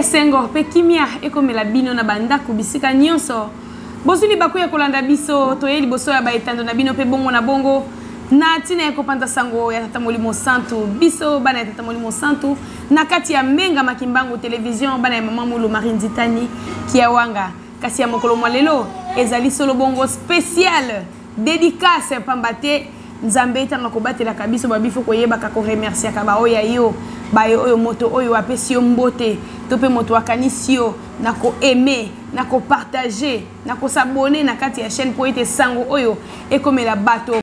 Senghor pe kimia ekomela bino na bandako bisika nyonso bozuli bakuya kolanda biso toyeli boso ya baetando na bino pe bongo na bongo na tina ekopanda sango ya Tata Molimo Santu biso bana ya Tata Molimo Santu na kati ya Menga Makimbangu television bana ya Mama Mulu Marinditani Kiawanga kasi ya mokolo mwalelo ezali solo bongo spécial dédicace pambate nzambe tanga kobatela kabiso babifo koyeba ka ko remercier ka ba oya yo bayo oyo moto oyo apesi yo mbote tope moto akanisi yo nako aimer nako partager nako s'abonner na kati ya chaîne po ete sango oyo ekomela bato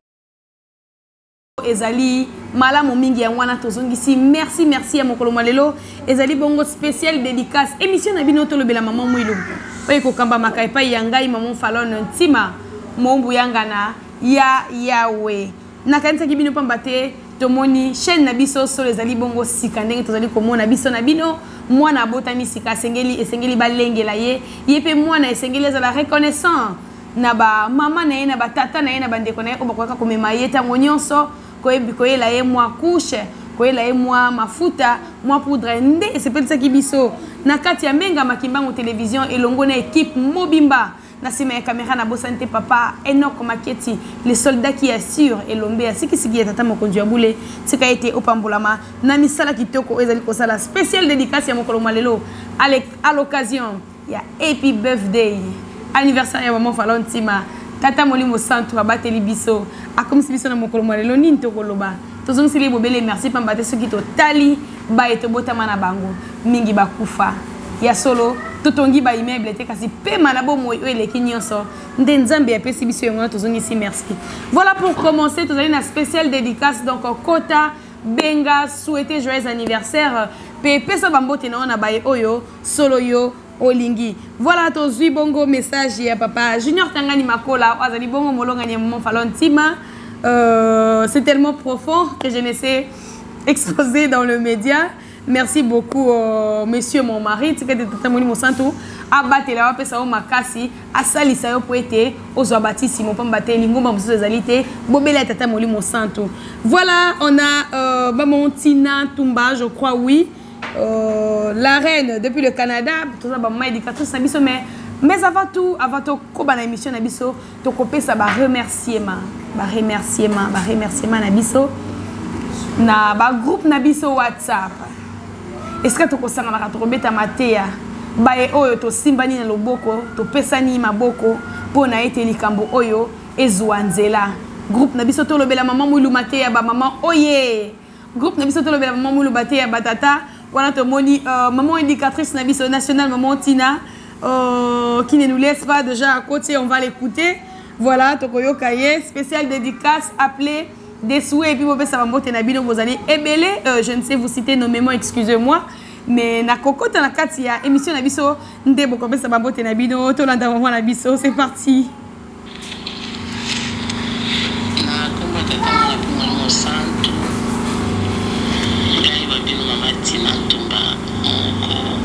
ezali malamu mingi ya wana tozongisi merci ya mokolo mwalelo ezali bongo spécial dédicace émission na bino tolobela Maman Mwilu oyo kokamba makai pa ya ngai Maman Falon Ntima mombu yanga na ya yawe na kanisa kibino pambate tomoni chaîne na biso solo ezali bongo sika ndenge tozali komona biso na bino mwana botami sika esengeli balengela ye yepe mwana esengeli ezala reconnaissant na ba mama na ye na ba tata na ye na bandeko na ye obakoka komema ye tango nyonso koyela ye mwa couche koyela ye mwa mafuta mwa poudre nde esepelisa biso na kati ya Menga Makimbangu television elongo na équipe mobimba na sima ya caméra na bosante papa Enoch Maketi les soldats qui assurent elombe ya sikisiki ya Tata Mokonzi ya Bule tika ete opambolama na misala kitoko ezali kosala spécial dédicace ya mokolo malelo à l'occasion ya happy birthday anniversaire ya Maman Falon Ntima Tata Molimo Santu abateli biso akomisi biso na mokolo malelo nini tokoloba tozongisili bobele merci pambate soki totali ba eto botama na bango mingi bakufa ya solo totongi ba immeuble te kasi pema na bomo oyo eleki nyonso nde nzambe apesi biso yango tozongisi merci. Voilà pour commencer tozali na spécial dédicace donc Kota Benga souhaiter joyeux anniversaire pe pesa bambote na ona baye oyo solo yo olingi. Voilà tozui bongo message ya papa Junior Tangani Makola azali bongo molonga ni Maman Falon Ntima. C'est tellement profond que je ne sais exposer dans le média. Merci beaucoup, monsieur mon mari. Tu sais que Tata Molimo Santu abatté la pesa o makasi asali sayo poete ozo abatisi mo pambate lingomba mso zalité bobela Tata Molimo Santu. Voilà, on a Mamontina Tumba, je crois oui. La reine depuis le Canada, tout ça maman éducatrice na biso mais avant tout ko bana émission na biso to kopé ça ba remerciement na biso na ba groupe na biso WhatsApp. Est-ce que tu kosanga na katobeta mateya bae oyo to simbani na loboko to pesani maboko pona ete likambo oyo ezwanzela groupe na biso to lobela Maman Mwilu mateya ba maman oye groupe na biso to lobela Maman Mwilu mateya batata wana to moni maman éducatrice na biso nationale Maman Tina qui ne nous laisse pas déjà à côté, on va l'écouter. Voilà, Tokoyo Kaye, spécial dédicace appelé des souhaits et puis vous savez vous allez ébélé, je ne sais vous citer nommément, excusez-moi, mais na kokota na kati ya émission na biso ndebo ko pesa babote na bino to landa mwa na biso, c'est parti. Na komba Tata Molimo Santu. Ngai babino Mama Tina Tumba moko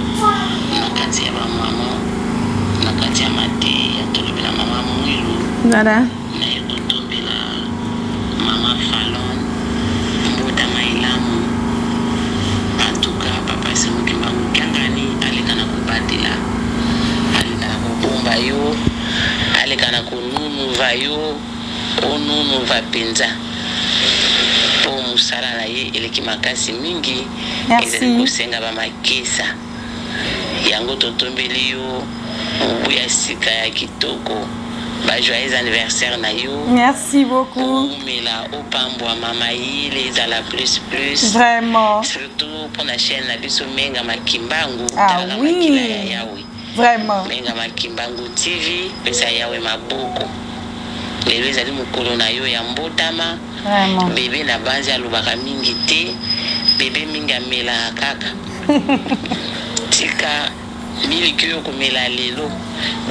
na kati ya ba mama na kati ya mate ya tolobela Maman Mwilu. Voilà. Na yotombela Maman Falon mboda mailamu atuka papa se mukimba mukangani alikana kubatila alikana kubomba yo alikana kununu vayo onunu vapenza po musala na ye eleki makasi mingi ezali kusenga ba makesa yango totombeli yo ubuya sika ya kitoko. Bah, joyeux anniversaire na yo. Merci beaucoup. Mais là, au pambo mama les à la plus. Vraiment. Surtout pour la chaîne na biso Menga Makimbangu. Ah oui. Vraiment. Menga Makimbangu TV, pesa yawe maboko. Lelo ezali mukolo na yo ya mbotama. Vraiment. Bébé na banzi alobaka mingi te. Bébé mingi amela kaka. Tika miliki yo komela lelo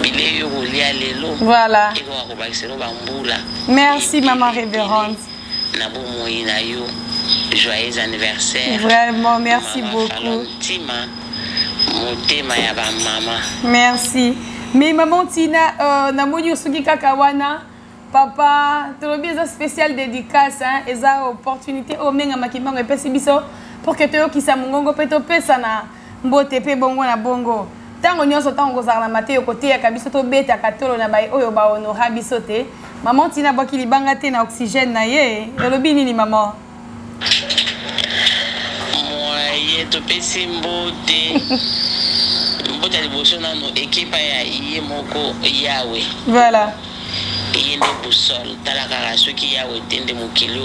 bile yo kolia lelo voilà eko akobakiselo bambula. Merci maman révérende na bomoi na yo joyeux anniversaire. Vraiment merci beaucoup Ntima motema ya ba mama. Merci. Mais maman Tina, na moni osuki kaka wana papa, tolobi eza spécial dédicace hein, eza opportunité o menga makimbango epesi biso pour que toyokisa mongongo pe topesa na mbote pe bongo na bongo. Tango nyonso tango kozala na mateyo koteyaka biso tobetaka tolo na baye oyo bahonora biso te. Maman Tina bwaki libanga te na oxygène na ye. Olobi nini maman? Moye topesi mbote. Mbote liboso nano ekipa ya iye moko yawe. Voilà. Iye nde boussole. Talaka soki yawe tende mokili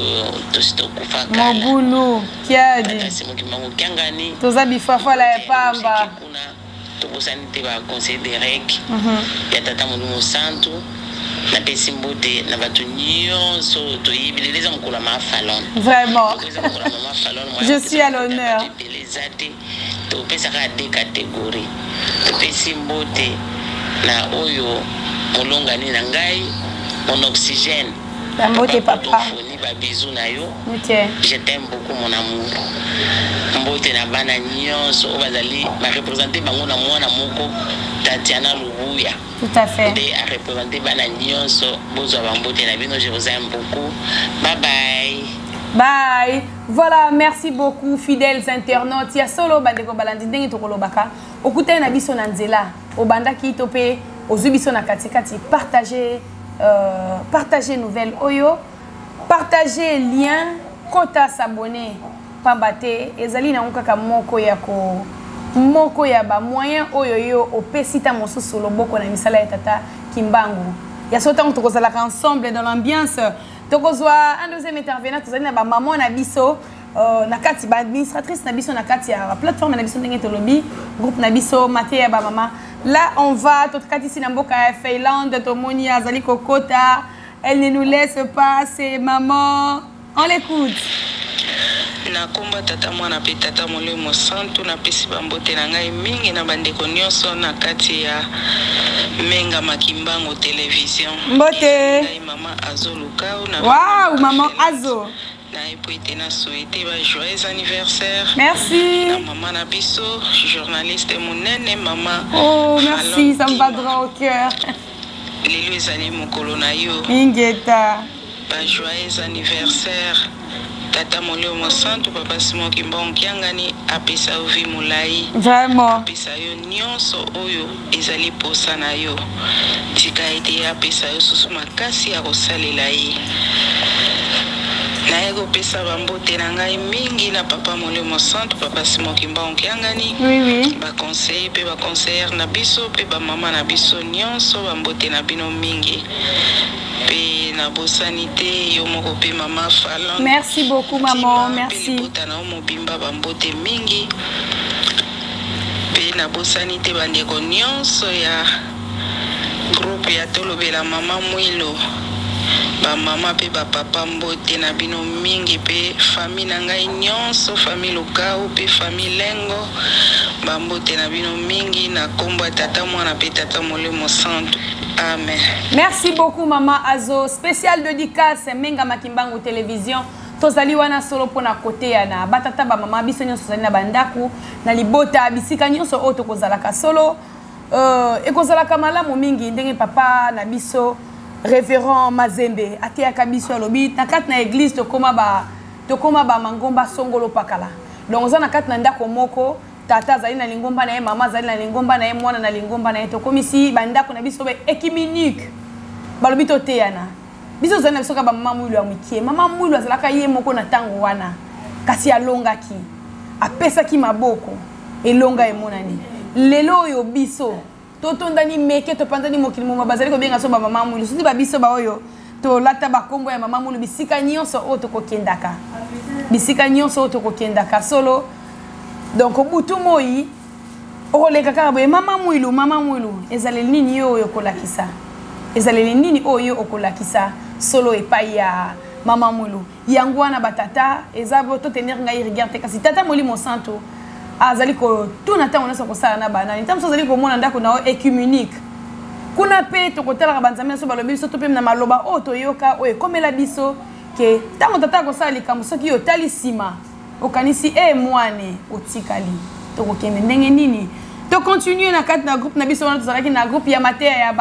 tosito kufa kala. Mobulu, kiadi. Kasi mokimango kiangani. Toza bifafa la epamba. Tokosani te ba conseil de règle. Ya tata Molimo Santo. Na pesi mbote na bato nyonso toyibi les hommes kola ma falon. Vraiment. Je suis à l'honneur. To pesa ka deux catégories. To pesi mbote na oyo molonga ni na ngai mon oxygène. La mbote papa. Ni ba bisou na yo. OK. Je t'aime beaucoup mon amour. Mbote na bana nyonso bazali ba représenter bango na mwana moko Tatiana Lubuya. Tout à fait. Et à représenter bana nyonso bozo ba mbote na bino, je vous aime beaucoup. Bye bye. Bye. Voilà, merci beaucoup fidèles internautes. Ya solo bandeko balandi ndenge tokolobaka. Okutana na biso na nzela. Obanda ki topé, ozubiso na katikati, partagez nouvelles oyo, partagez lien, kota s'abonner. Pambate ezali na nkaka moko ya ba moyen oyo yo opesita mosusu loboko na misala ya tata Kimbangu. Ya sota on tokozala ensemble dans l'ambiance. Tokozwa un deuxième intervenant tozali na ba maman na biso na kati ba administratrice na biso na kati ya plateforme na biso ndenge tolobi groupe na biso maté ya ba maman. Là on va tout kati si na mboka ya Finlande tomoni azali kokota. Elle ne nous laisse pas, c'est maman. On l'écoute. Na komba tata mwana pe tata Molimo Santo na pesi bambote na ngai mingi na bandeko nyonso na kati ya Menga Makimbango télévision. Mbote. Maman Azo Lukao na. Waouh, maman Azo. Na epoite na souhaiter ba joyeux anniversaire. Merci. Na maman na biso, journaliste monene maman. Oh, merci, ça me va droit au cœur. Lelo ezali mokolo na yo. Ingeta. Ba joyeux anniversaire. Tata Molimo Santo papa Simon Kimbangu kiangani apesa ovi mulai. Vraiment. Apesa yo nyonso oyo ezali posa na yo. Tika ete apesa yo susu makasi ya kosalela ye. Na ego pesa bambote na ngai mingi na papa Molimo Santo papa Simon Kimbangu kiangani. Oui oui. Ba conseil pe ba conseillère na biso pe ba mama na biso nyonso bambote na bino mingi. Pe na bosanité yo moko pe mama Falon. Merci beaucoup maman, merci. Botana mo bimba bambote mingi. Pe na bosanité bandeko nyonso ya groupe ya tolobela mama Mwilo. Ba mama pe ba papa mbote na bino mingi pe famille na ngai nyonso famille Lukao pe famille Lengo bambote na bino mingi na kombo tata mwana pe tata Molimo Santo. Amen. Merci beaucoup maman Azo. Spécial dédicace Menga Makimbango télévision. Tozali wana solo pona côté na batata ba mama biso nyonso zali na bandaku na libota bisika nyonso oto kozalaka solo ekozalaka malamu mingi ndenge papa na biso révérend Mazembe atiaka biso alobi na kati na église tokoma ba mangomba songolo pakala. Donc za na kati na ndako moko tata zali na lingomba na ye mama zali na lingomba na ye mwana na lingomba na ye tokomisi bandako na biso be écuménique balobi to teyana biso zali na biso ka ba mama Mwilo ya mikie mama Mwilo azalaka ye moko na tango wana kasi alongaki apesaki maboko elonga emonani lelo oyo biso totondani meke topandani mokili moma bazali ko benga so ba mama Mwilo soki ba biso ba oyo to lata ba kombo ya mama Mwilo bisika nyonso oyo tokokendaka bisika nyonso oyo tokokendaka solo. Donc butu moi oleka kaka boye mama Mwilo ezaleli nini yo okolakisa ezaleli nini oyo okolakisa solo epai ya mama Mwilo yango wana batata ezabo to tenir ngai rigueur te kasi tata Molimo Santo azali ko tuna ntango nyonso kosala na banani ntango azali komona ndako na écuménique kuna pe tokotalaka banzambe nyonso balobi biso to mpe na maloba oyo toyoka oyo ekomela biso ke ntango tata akosala likambo soki yo otali nsima okanisi mwane otikali tokokende ndenge nini To continue na kat na groupe na biso na tozalaki na groupe ya Mateya ya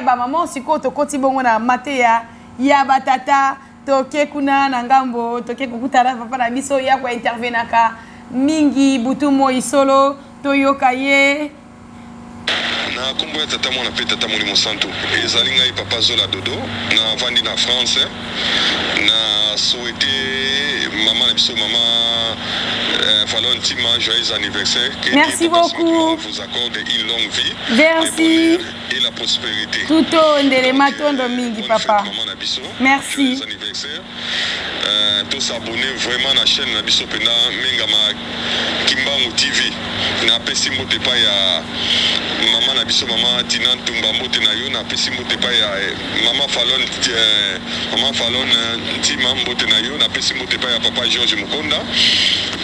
ba maman siko to koti bongo na Mateya ya ba tata toke kuna na ngambo toke kokutana papa na biso ya kwa intervenaka mingi butu mo isolo toyoka ye na kombo ya tata mwana pe tata Molimo Santu ezali ngai papa Zola Dodo na vandi na France na souhaité maman na biso maman Falon Tima joyeux anniversaire que merci beaucoup vous accorde une longue vie merci et la prospérité tout au ndele matondo mingi papa maman na biso merci joyeux anniversaire tous s'abonner vraiment na chaîne na biso pena mengama Kimbangu TV na pesi mbote pa ya maman na biso maman Tina Tumba mbote na yo na pesi mbote pa ya maman Falon Tima mbote na yo na pesi mbote pa ya papa George Mukonda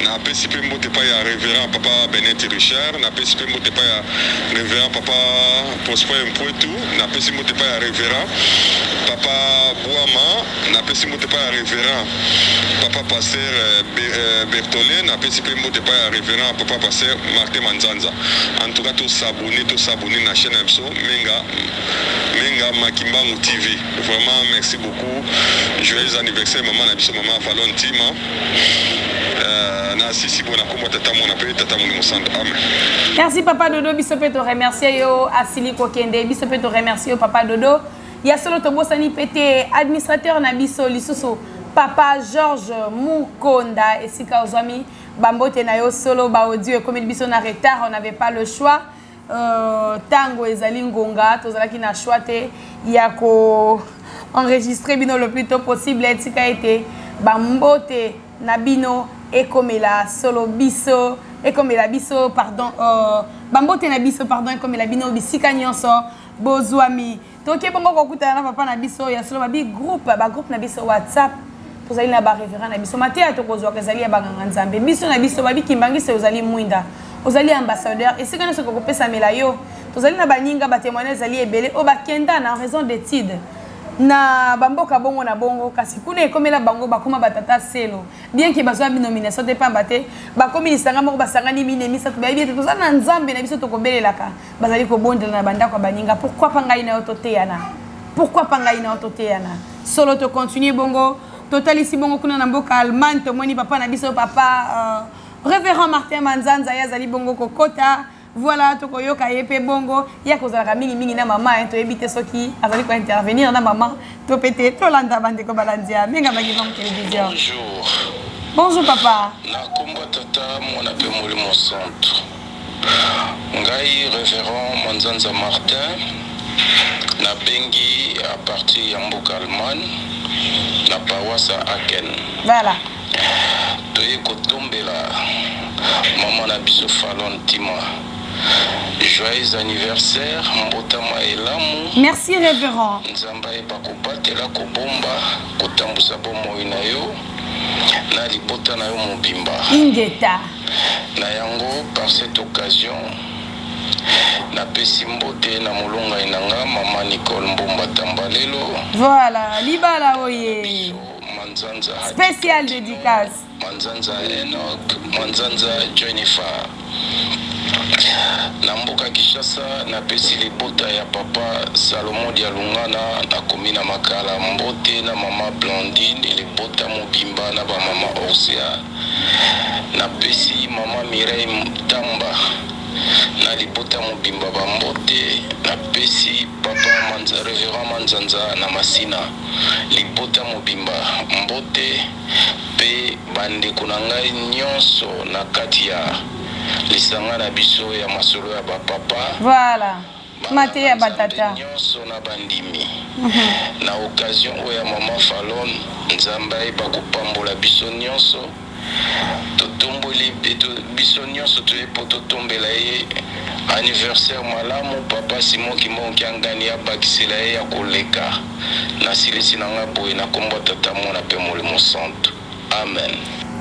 na pesi pe mbote pa ya révérend papa Benet Richard na pesi pe mbote pa ya révérend papa Prosper Mpwetu na pesi mbote pa ya révérend papa Boama na pesi mbote pa ya révérend papa pasteur Bertolin na pesi pe mbote pa ya révérend papa pasteur Martin Manzanza. En tout cas tous s'abonner na chaîne Epso Menga Makimbangu TV. Vraiment merci beaucoup. Joyeux anniversaire maman na biso maman Falon Tima. Na sisi bona kombo tata mona pe tata Molimo Santu. Amen. Merci papa Dodo biso pe to remercier yo Asili Kokende biso pe to remercier yo papa Dodo. Ya solo to bosani pété administrateur na biso lisusu papa George Mukonda esika ozami bambote na yo solo ba audio comme biso na retard on n'avait pas le choix tango ezali ngonga tozalaki na choix te ya ko enregistrer bino le plus tôt possible etika été bambote na bino ekomela solo biso ekomela biso pardon bambote na biso pardon ekomela bino bisika nyonso bozwami toke bongo kokutana na papa na biso ya solo babi groupe na biso WhatsApp tozali na ba révérend na biso Mateya tokozwa kezali ya banganga nzambe biso na biso babi kimbangise ozali mwinda ozali ambassadeur esika nyonso kokopesa mela yo tozali na baninga batémoignage ezali ebele o bakenda na raison d'étude na bamboka bongo na bongo kasi kuna ekomela bango bakoma batata selo bien que bazwa nomination te pamba te bakomi lisanga moko basangani mine misa to bayebi te tozali na nzambe na biso tokobelelaka bazali kobondela na bandako baninga pourquoi pas ngai na yo toteyana solo to continue bongo totalisi bongo kuna na mboka Allemagne tomoni papa na biso papa révérend Martin Manzanza yazali bongo kokota voilà tokoyoka yepe bongo ya kozala mingi na mama to ebite soki azali ko intervenir na mama to pété to landa bande ko balandia menga Makimbangu télévision. Bonjour papa na kombo tata mona pe Molimo Santu ngai révérend Manzanza Martin na bengi à partir ya mboka Allemagne na paroisse Aken. Voilà. Toye kotombela maman na biso Falon Tima. Joyeux anniversaire mbotama elamu. Merci révérend. Nzamba eba kobatela kobomba kotambusa bomoi na yo na libota na yo mobimba. Ingeta. Na yango par cette occasion na pesi mbote na molonga inanga mama Nicole Mbomba Tambalelo. Voilà, libala oye. Manzanza spécial dédicace. Manzanza Enoch, Manzanza Jennifer. Na mboka Kishasa na pesi libota ya papa Salomon Dialungana na komina makala mbote na mama Blandine libota mobimba na ba mama Orsia. Na pesi mama Mireille Tamba na libota mobimba bambote na pesi papa révérend Manzanza na Masina libota mobimba mbote pe bande kunangai nyonso na katia lisanga na biso ya masolo ya bapapa. Voilà. Mateya batata nyonso na bandimi. Na occasion oya mama Falon nzamba eba kopambola biso nyonso totomboli biso nyonso to epoto tombela ye anniversaire malamu papa Simon Kimonki angani ya bakisela ye ya koleka na silisi nanga boye na kombo tata mona pe Molimo Santu. Amen.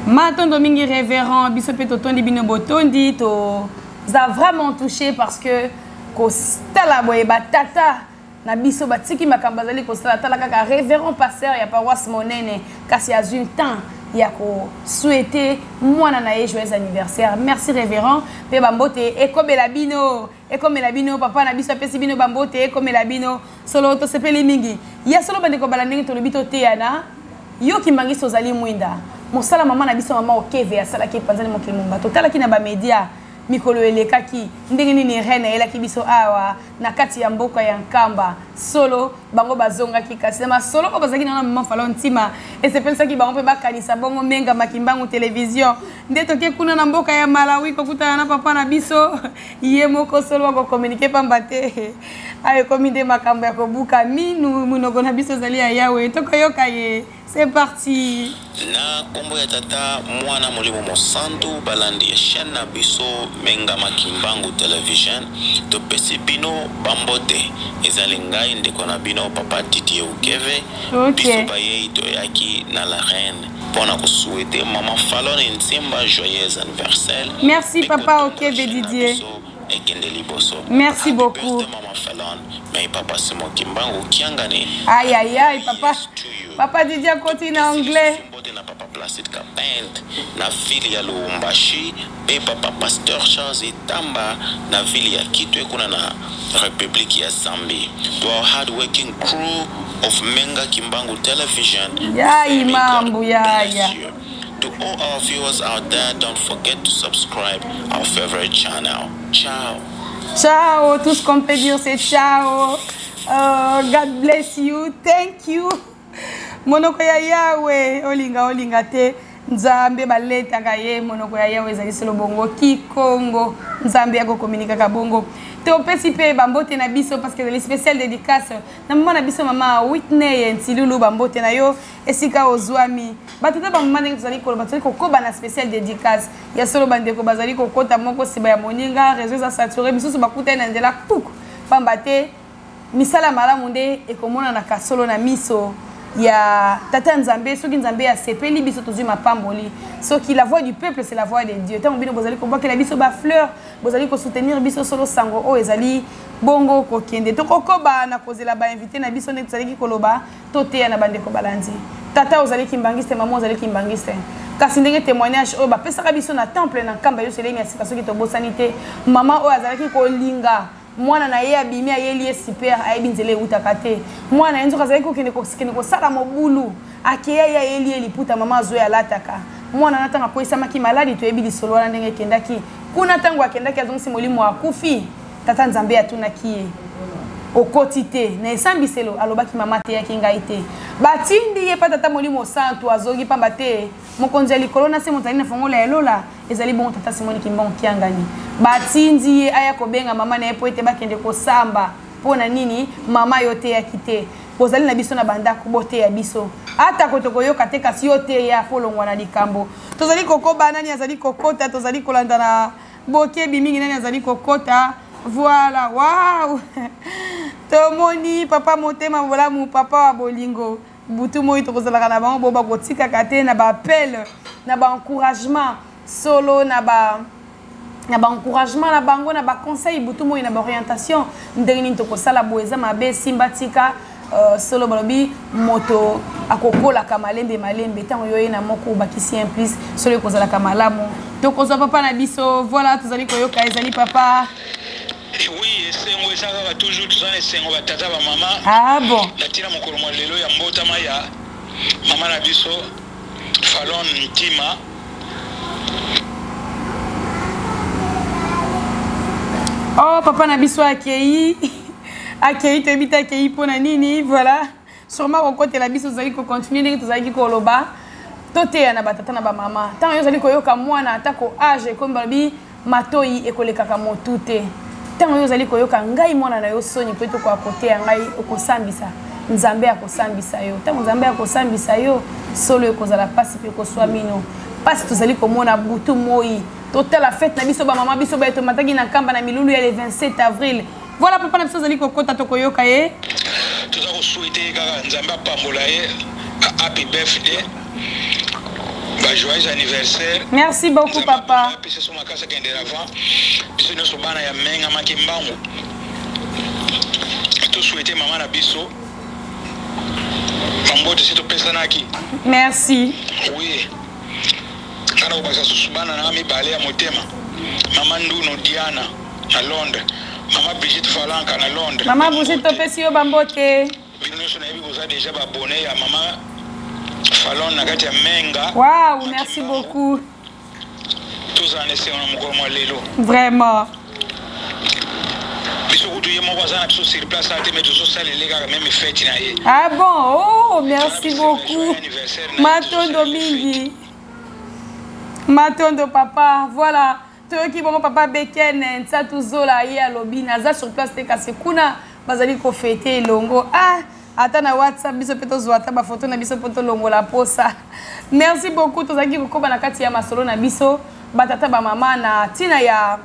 Matondo mingi révérend biso pe totondi bino botondi to za vraiment touché parce que ko stala boye batata na biso batiki makamba zali ko stala tala kaka révérend pasteur ya paroisse monene kasi azui temps ya ko souhaiter mwana na ye joyeux anniversaire. Merci révérend pe bambote ekomela bino papa na biso pesi bino bambote ekomela bino solo to sepeli mingi ya solo bande ko balandingi to lobito te yana yo kimbangi sozali mwinda mosala mama na biso mama okeve asala ki panzani mokili mumba to tala ki na ba media mikolo elekaki ndenge nini reine elaki biso awa na kati ya mboka ya Nkamba solo bango bazonga ki kasi ma solo ko bazaki na mama Falon Ntima esepelisa ki bango pe bakanisa bongo menga makimbangu television ndeto ke kuna na mboka ya Malawi ko kutana na papa na biso ye moko solo ko communiquer pambate ayo komide makambo ya kobuka minu munoko na biso zali ya yawe to koyoka ye. C'est parti. Na kombo ya tata mwana molimo mosantu balandi ya chaîne na biso menga makimbangu television to pesi bino bambote ezali ngai ndeko na bino papa Didier Ukeve biso baye to yaki na la reine pona ko souhaiter maman Falon Ntima joyeux anniversaire. Merci papa Ukeve Didier. Merci beaucoup. Mais papa c'est mon kimbangu kiangane. Aïe aïe aïe papa. Papa Didier continue en anglais. Papa Placide Kapent na ville ya Lubumbashi et papa Pasteur Charles Itamba na ville ya Kitwe kuna na République ya Zambie. To our hard working crew of Menga Kimbangu Television. Ya imambu ya. To all our viewers out there, don't forget to subscribe our favorite channel. Ciao. Ciao. Tout ce qu'on peut dire c'est ciao. God bless you. Thank you. Monoko ya yawe olinga te nzambe baleta kaye monoko ya yawe ezali solo bongo Kikongo nzambe ya ko communiquer ka bongo te opesi pe bambote na biso parce que les spécial dédicace na mama na biso mama Whitney Ntilulu bambote na yo esika ozwami batata ba mama ndenge tozali ko batali ko koba na spécial dédicace ya solo bande ko bazali ko kota moko siba ya moninga réseaux a saturé biso bakuta na ndela puk pambate misala malamu nde ekomona na kasolo na miso ya tata nzambe soki nzambe ya sepeli biso tozui mapamboli soki la voix du peuple c'est la voix de Dieu tant bino bozali ko bakela biso ba fleur bozali ko soutenir biso solo sango o ezali bongo ko kende to kokoba na kozela ba invité na biso ne tsali ki koloba to te na bande ko balanzi tata ozali kimbangiste maman ozali kimbangiste kasi ndenge témoignage o ba pesaka biso na temple na Nkamba yo selenge asika soki to bosanité maman o azali ki ko linga mwana na ye abimi ayeli super ayebi nzele utaka te mwana enzo kazali ko kende ko sala mobulu akeya ya yeli eliputa mama azoya alataka mwana natanga ko isamaki maladi to yebi lisolo wana ndenge kendaki kuna tango akendaki azongisi molimo akufi tata nzambe atunaki ye okotite na esambiselo alobaki mama te yaki ngai te batindi ye pa tata molimo santu azogi pamba te mokonzi ya likolo na se motali na fongola ya lola ezali bongo tata Simoni Kimbangu kiangani batindi ye aya kobenga mama na ye po ete bakende kosamba pona nini mama yo te yaki te kozali na biso na bandako bote ya biso ata kotokoyoka te kasi yo te ya folongwa na likambo tozali kokoba nani azali kokota tozali kolanda na bokebi mingi nani azali kokota. Voilà, waouh. Tomoni papa motema bolamu papa wa bolingo butu moi to kozala na bango boba kotika kate na ba appel na ba encouragement solo na ba encouragement na bango na ba conseil butu moi na ba orientation ndenge nini to kosala boeza mabe simbatika solo balobi moto akokola malembe tango yoye na moko bakisi en plus solo kozala kamalamu to kozwa papa na biso voilà tozali koyoka ezali papa. Oui, esengo esaka toujours tuzana esengo batata ba mama. Ah bon. Natina mokolo lelo ya mbotama ya mama na biso Falon Ntima. Oh papa na biso akei to bita akei pona nini voilà. Sûrement au côté la biso zali ko continuer ndenge tozali ko loba. Tote na batata na ba mama. Tant yo zali ko yoka mwana atako age comme babi matoi ekolekaka motute. Tango yo zali koyoka ngai mwana na yo soni pe to ko akote ya ngai okosambisa nzambe akosambisa yo tango nzambe akosambisa yo solo ekozala pasi pe koswa mino pasi tozali komona butu moi total la fête na biso ba mama biso ba to mataki na Nkamba na milulu ya le 27 avril voilà papa na biso zali kokota to koyoka ye toza ko souhaiter kaka nzambe apambola ye happy birthday. Bah, joyeux anniversaire. Merci beaucoup papa. Puis c'est ma casa qui est avant. Puis nous sommes bana ya menga makimbangu. Tout souhaiter maman na biso Mambote c'est Pesanaki. Merci. Oui. Kana ubasa susubana na mi bale ya motema. Mama Nduno Diana à Londres. Maman Brigitte Falanka à Londres. Maman Brigitte Topesi yo bambote. Binoso na yebi boza déjà abonné à maman Falon na kati ya Menga. Waouh, merci beaucoup. Tous en essayant moko mo lelo. Vraiment. Sur place, même fête. Ah bon, oh, merci beaucoup. Matondo Mingi. Matondo papa, voilà. Toi qui bon papa Beken, ça tout zola ya lobi naza sur place te kasekuna bazali ko fêter longo. Ah, attends na WhatsApp biso peto zwata ba photo na biso poto longo la posa. Merci beaucoup tozaki ko ba na kati ya masolo na biso, batata ba mama na tina ya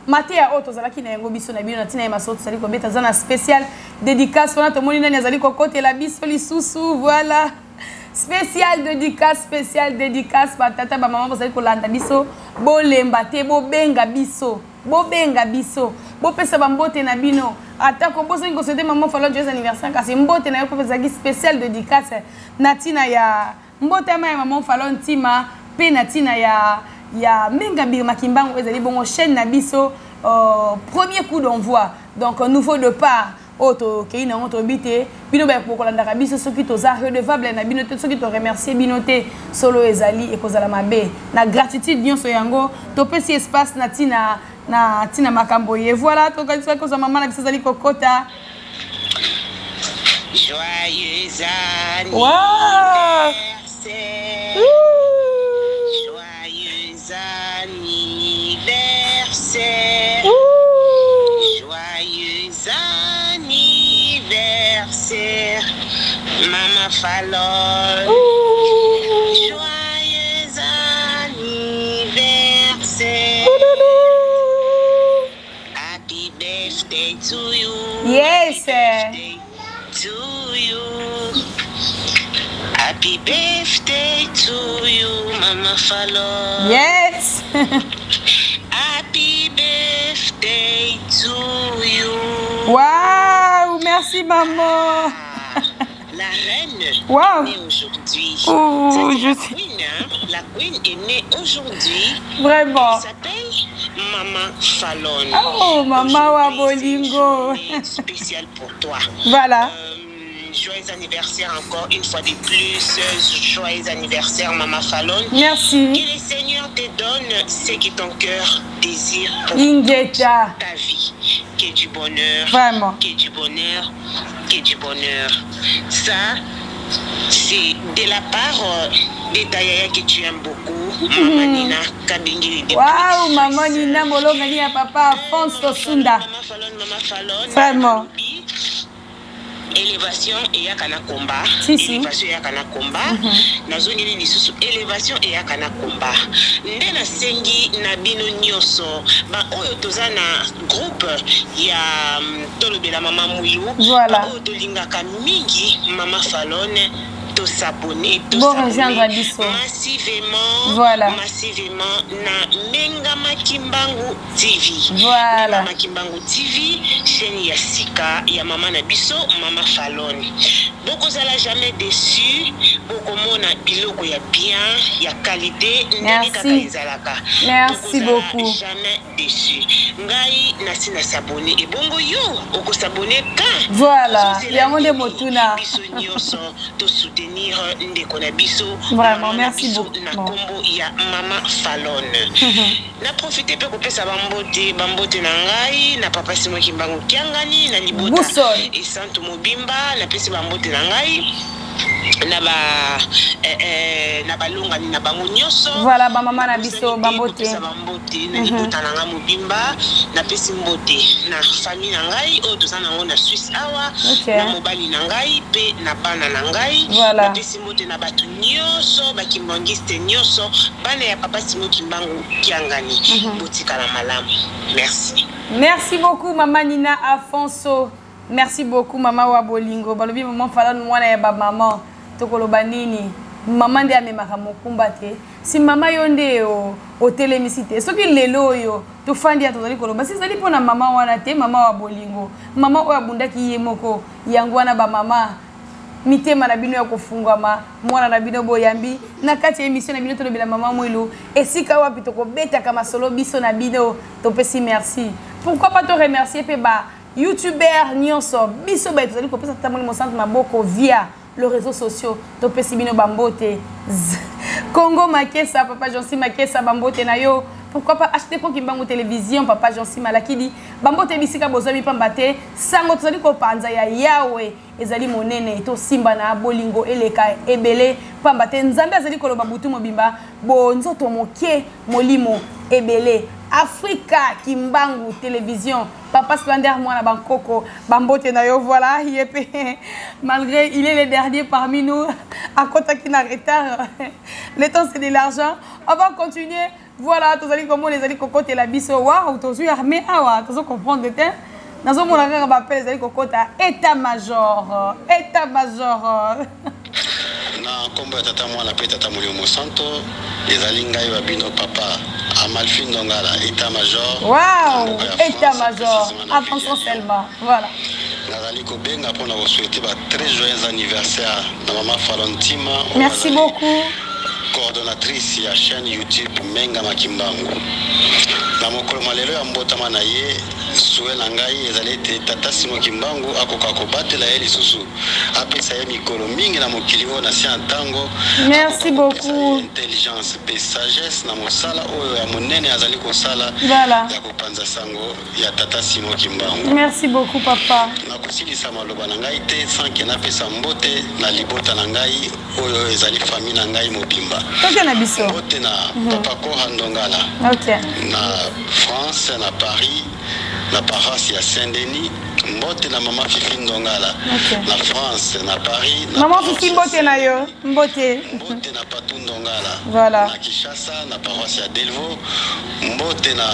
Maté ya auto zalaki na yango biso na bino na tina ya masoto zali ko beta zana spécial dédicace wana to moni nani azali ko kote la biso lisusu voilà spécial dédicace batata ba maman bazali ko landa biso bo lemba te bo benga biso bo pesa ba mbote na bino atako bo sengo souhaiter maman Falon joyeux anniversaire kasi mbote na yo ko zaki spécial dédicace na tina ya mbote ya maman Falon tima pe na tina ya Menga Birma Kimbangu ezali bongo chaîne na biso premier coup d'envoi donc nouveau départ auto ke ina onto bité bino ba ko kolanda biso soki to za redevable na bino te soki to remercier bino te solo ezali e kozala mabe na gratitude nyonso yango to pesi espace na tina makambo ye voilà to kanisa ko za mama na biso ezali kokota joyeux anniversaire. Wow. Anniversaire. Joyeux anniversaire, Maman Falon. Joyeux anniversaire. Happy birthday to you. Yes. Happy birthday to you. Happy birthday to you, Maman Falon. Yes. Happy birthday to you. Waouh, merci maman. La reine wow. est née aujourd'hui. Oh, La queen est née aujourd'hui. Vraiment. Elle s'appelle Maman Falon. Oh, Maman Wabolingo. Spécial pour toi. Voilà. Joyeux anniversaire encore une fois de plus. Joyeux anniversaire, Maman Falon. Merci. Que le Seigneur te donne ce que ton cœur désire pour Ingeta. ta vie. Que du bonheur. Vraiment. Que du bonheur. Que du bonheur. Ça, c'est de la part des Tayaya que tu aimes beaucoup. Maman Nina Kabingi. Waouh, Maman Nina Molongani à papa Alphonse Sunda. Maman Falon. Vraiment. Élévation et yakana combat. Élévation et yakana combat. Nazongeli lisusu élévation et yakana combat. Ndena sengi na bino nyoso. Ba oyo tozana groupe ya tolobela Mama Mwilu. Voilà. Ba oyo tolingaka mingi Mama Falon. To s'abonner, massivement, voilà. Massivement na Menga Makimbangu TV. Voilà. Makimbangu TV, chaîne Yasika, ya Mama Nabiso, Mama Falon. Beaucoup ça jamais déçu, beaucoup mona biloko ya bien, ya qualité, merci. Merci beaucoup. Jamais déçu. Ngai nasina s'abonner et bongo yo, oko s'abonner quand. Voilà. Ya monde motuna. Vraiment, merci beaucoup. Na combo ya Mama Falon. Na profiter pe kopesa bambote na ngai na papa Simon Kimbangu Kiangani na libota et Santo Mobimba na pesi bambote na ngai na balunga ni na bango nyoso. Voilà, ba mama na biso bambote na libota na nga Mobimba na pesi mbote na famille na ngai o tozana ngo na Suisse awa na mobali na ngai pe na bana na ngai na pesi mbote na batu nyoso bakimbangiste nyoso bana ya papa Simon Kimbangu Kiangani botika na malamu. Merci. Merci beaucoup Maman Nina Afonso. Merci beaucoup Maman Wabolingo. Balobi Maman Falon mwana ya ba maman tokoloba nini maman de amemaka mokumba te si mama yo nde otelemisi te soki lelo oyo tofandi ya tozali koloba si ezali mpona mama wana te mama wa bolingo mama oyo abundaki ye moko yango wana bamama mitema na bino ya kofungwama mwana na bino boyambi na kati ya émission na bino tolobela mama Mwilu esika wapi tokobetaka masolo biso na bino topesi merci pourquoi pas te remercier pe ba YouTuber nyonso biso ba tozali kopesa tata Mwilu Mosantu maboko via les réseaux sociaux topesi bino bambote Congo Makessa papa Jonsi Makessa bambote na yo pourquoi pas acheter pour Kimbangu télévision papa Jonsi Malakidi bambote bisika bozami pambate sango tozali kopanza ya yawe ezali monene to simba na bolingo eleka ebele pambate nzambe azali koloba butu mobimba bonzoto mokie molimo ebele Africa Kimbangu télévision papa Splendeur moi na Bangkoko bambote na yo voilà yepe malgré il est le dernier parmi nous à côté qui n'a retard le temps c'est de l'argent on va continuer voilà tous allez comment les allez cocoter la biso waouh tous eu armé awa tous comprendre le temps nazo mona kaka ba appel les allez cocota état major na kombo tata mwana pe tata Mwilu Mosantu ezali ngai wa bino papa Amalfi Ndongala état major waouh état major attention seulement voilà nazali kobenga mpona kosouhaiter ba très joyeux anniversaire na mama Falentima merci beaucoup coordonnatrice ya chaîne YouTube Menga Makimbangu na mokolo malelo ya mbotama na ye souhait na ngai ezali te tata Simon Kimbangu akoka kobatela ye lisusu apesa ye mikolo mingi na mokili oyo na si ntango merci beaucoup intelligence pe sagesse na mosala oyo ya monene azali kosala ya kopanza sango ya tata Simon Kimbangu merci beaucoup papa na kosilisa maloba na ngai te sans ke napesa mbote na libota na ngai oyo ezali famille na ngai mobimba na biso mbote na papa Koha Ndongala na France na Paris na paroisse ya Saint-Denis mbote na mama Fifi Ndongala na France na Paris na mama Fifi mbote na yo mbote na Patou Ndongala voilà na Kinshasa na paroisse ya Delvaux mbote na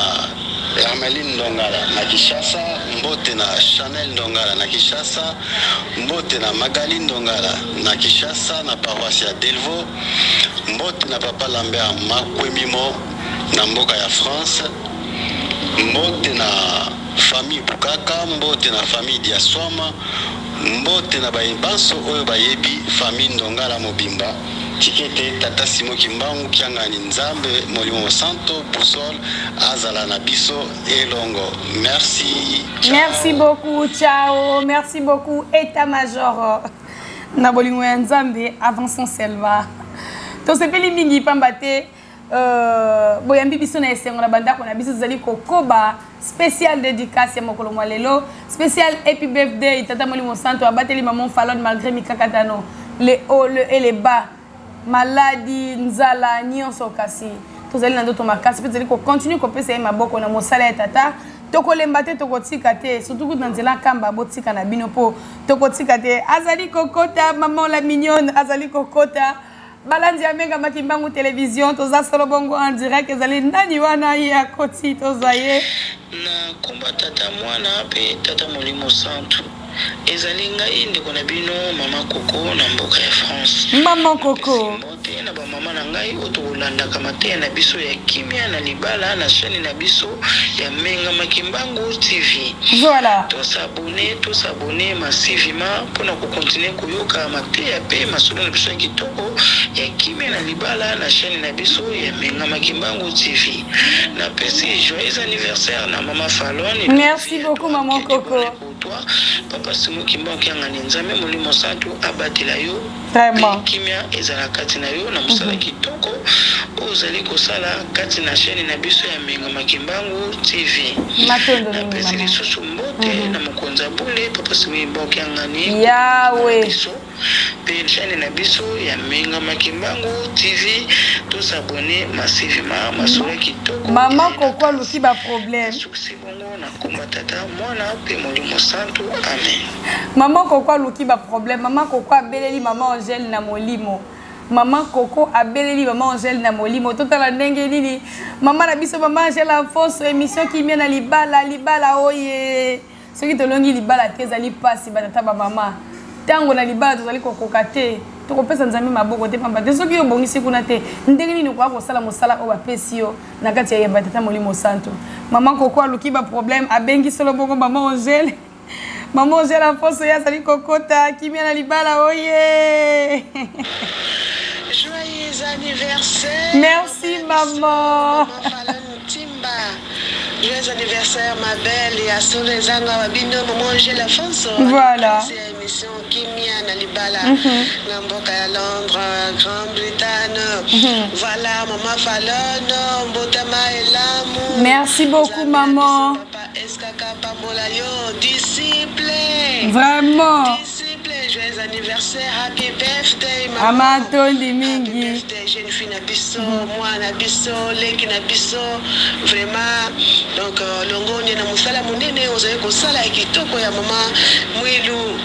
Hermeline Ndongala na Kinshasa mbote na Chanel Ndongala na Kinshasa mbote na Magali Ndongala na Kinshasa na paroisse ya Delvaux mbote na papa Lambert Makwemimo na mboka ya France mbote na famille Bukaka mbote na famille Diaswama mbote na bayibanso oyo bayebi famille Ndongala mobimba tikete tata Simon Kimbangu kiangani nzambe Mwilu Mosantu Busol azala na biso elongo merci ciao. Merci beaucoup ciao merci beaucoup état major na bolingo ya nzambe avançons selva to sepeli mingi pambate boyambi biso na esengo na bandako na biso zali kokoba spécial dédicace ya mokolo mwalelo spécial happy birthday tata Mwilu Mosantu abateli maman Falon malgré mikakatano les hauts et les bas maladie nzala nyonso kasi tozali na ndoto makasi pe tozali ko continue ko pesa maboko na mosala ya tata tokolemba te tokotika te surtout na nzela kamba botika na bino po tokotika te azali kokota maman la mignonne azali kokota balandi ya Menga Makimbangu télévision toza solo bongo en direct ezali nani wana ya koti tozaye na komba tata mwana pe tata Mwilu Mosantu ezali ngai ndeko na bino mama Koko na mboka ya France mama Koko mbote na ba mama na ngai otolanda kamate na biso ya kimia na libala na chaîne na biso ya Menga Makimbangu TV voilà to s'abonner massivement pour na continuer koyoka mate ya pe masolo na biso kitoko ya kimia na libala na chaîne na biso ya Menga Makimbangu TV na pesi joyeux anniversaire na mama Falon merci beaucoup maman Koko papa Simon Kimbangu kiangani nzambe Mwilu Mosantu abatela yo vraiment kimia ezala kati na yo na musala kitoko ozali kosala kati na chaîne na biso ya Menga Makimbangu TV matondo na pesi lisusu mbote na mokonza bule papa Simon Kimbangu kiangani yawe pe chaîne na biso ya Menga Makimbangu TV to s'abonner massivement masolo kitoko mama Koko luki ba problème succès bongo na komba tata mwana pe Mwilu Mosantu amen maman Koko luki ba problème maman Koko abeleli maman Angèle na molimo maman Koko abeleli maman Angèle na molimo totala ndenge nini maman na biso maman Angèle Alphonse émission qui mena libala oye soki tolongi libala te ezali pasi batata ba maman tango na libala tozali kokoka te tokopesa nzambe maboko te pamba te soki obongisi kuna te ndenge nini okoka kosala mosala oyo bapesi yo na kati ya yeba tata molimo santo. Mama koko aluki baproblème abengi solo bongo mama Angèle. Maman Angèle aposo ya azali kokota kimia na libala oye. Joyeux anniversaire. Merci maman. Joyeux anniversaire ma belle et à tous les ans Wabino Maman Angèle Afonso. Voilà. C'est émission Kimia na libala Namboka ya Londres, Grande-Bretagne. Voilà Maman Fallon, Mbotama et l'amour. Merci beaucoup maman. Papa Eskaka Pamolayo, disciple. Vraiment. Disciple, joyeux anniversaire, happy birthday maman. Amatondi mingi. Happy birthday, jeune fille na biso, moi na biso, leki na biso. Vraiment. Donc longo ni na musala munene ozali kosala kitoko ya mama Mwilu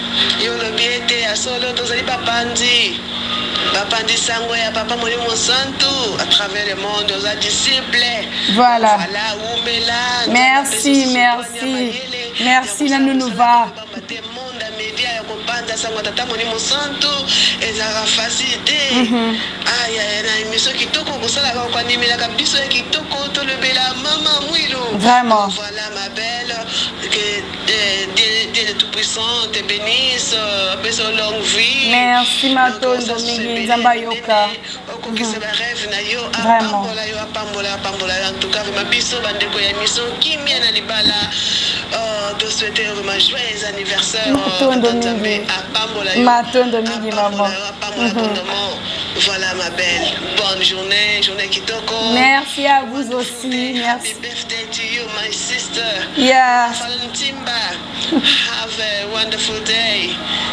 yo lobiete ya solo tozali bapandi sango ya papa Molimo Santo à travers le monde aux disciples. Voilà. Voilà umela. Merci, merci. Merci na nouva. Media ya kopanda sango tata Molimo Santo ezara facilité. Aya na émission kitoko kosala kwa nimela kabiso ya kitoko to lebela mama Mwilu. Vraiment. Voilà ma belle, que Dieu de tout-puissant te bénisse, paix aux longue vie. Merci Maton Domingue Zambayoka. Vraiment. En tout cas, ma biso bandeko ya mission Kimia na libala. De souhaiter un joyeux anniversaire. Maton Domingue. Maton Domingue maman. Voilà ma belle. Bonne journée, journée kitoko. Merci à vous aussi. Merci. Happy birthday to you, my sister. Yeah. Timba. Have a wonderful day.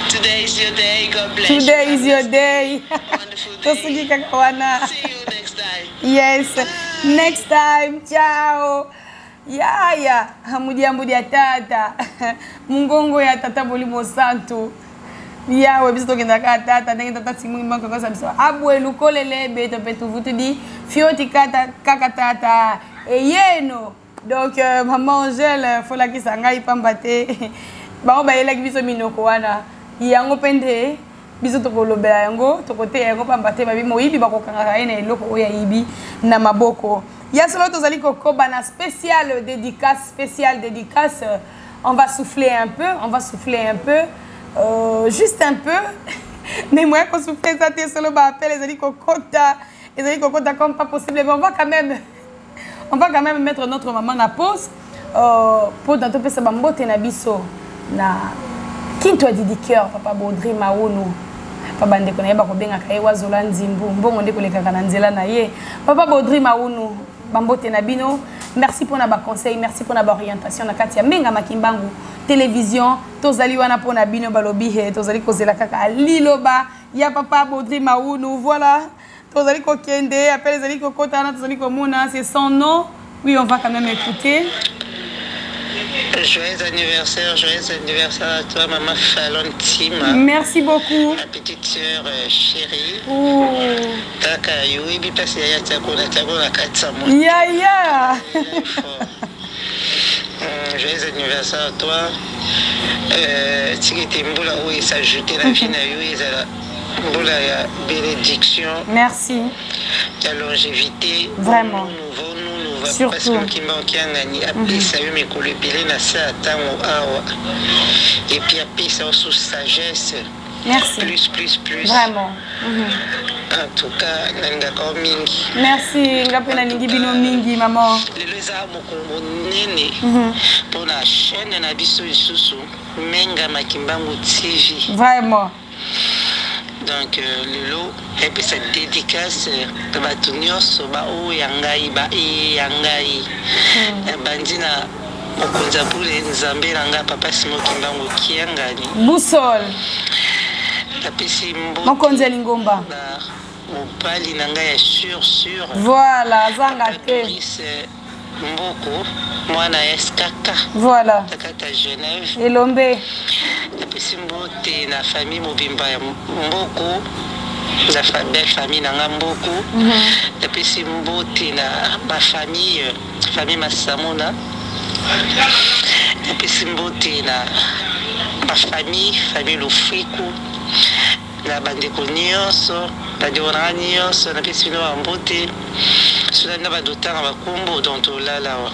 Today is your day. God bless. Today is your day. Wonderful day. See you next time. Yes. Next time. Ciao. Ya hamujambo ya tata. Mungongo ya tata Molimo Santo. Ya we biso tokenda ka tata ndenge tata simungi manko kwa sabiso. Abwe lukolele beto petu vutu di fioti kaka tata. Eyeno. Donc maman Angèle fola ki sangai pambate. Ba ba yela biso minoko wana. Yango pende biso tokolobela yango tokote yango pambate babi moyibi bakokanga ene eloko oya yibi na maboko. Ya solo tozali kokoba na spécial dédicace. On va souffler un peu, juste un peu. Mais moi quand souffler ça te solo ba appel ezali kokota comme pas possible. Mais on va quand même mettre notre maman na pause pour dans pesa bambote na biso na kinto di cœur papa Baudry Maounou. Papa ndeko na yeba ko benga kai wazola nzimbu mbongo ndeko lekaka na nzela na ye papa Baudry Maounou bambote na bino. Merci pour na ba conseil, merci pour na ba orientation na kati ya menga makimbangu télévision tozali wana pour na bino balobi he tozali kozela kaka liloba ya papa Baudry Maounou. Voilà, tozali ko kende appelle zali ko kota na tozali ko mona c'est son nom. Oui, on va quand même écouter. Joyeux anniversaire à toi, maman Fallon Tima. Merci beaucoup. Ma petite sœur chérie. Kaka, yoibi pasi ya tchakona katsamu. Ya. Joyeux anniversaire à toi. Tikiti mbula où il s'ajoutait la vie na yo ezala mbula ya bénédiction. Merci. Ta longévité. Vraiment. Surtout. Et puis après ça sous sagesse. Merci. Plus. Vraiment. En tout cas, nanga mingi. Merci, ngapela ningi bino mingi maman. Le za moko nene pour la chaîne na biso isusu menga makimbangu TV. Vraiment. Donc le lot et puis cette dédicace de Batunios ba o yangai bandina mokonza bule nzambe langa papa simokimbango kiangani Boussole tapisi mbo mokonza lingomba mopali nanga ya sûr voilà zanga te mboko mwana eskaka voilà takata Genève elombe tapisi mbote na famille mobimba ya mboko la belle famille nanga mboko tapisi mbote na ba famille Masamona tapisi mbote na ba famille Lofriku na bandeko nyonso badiora nyonso napesi bino bambote soki na badotanga bakombo don tolala wa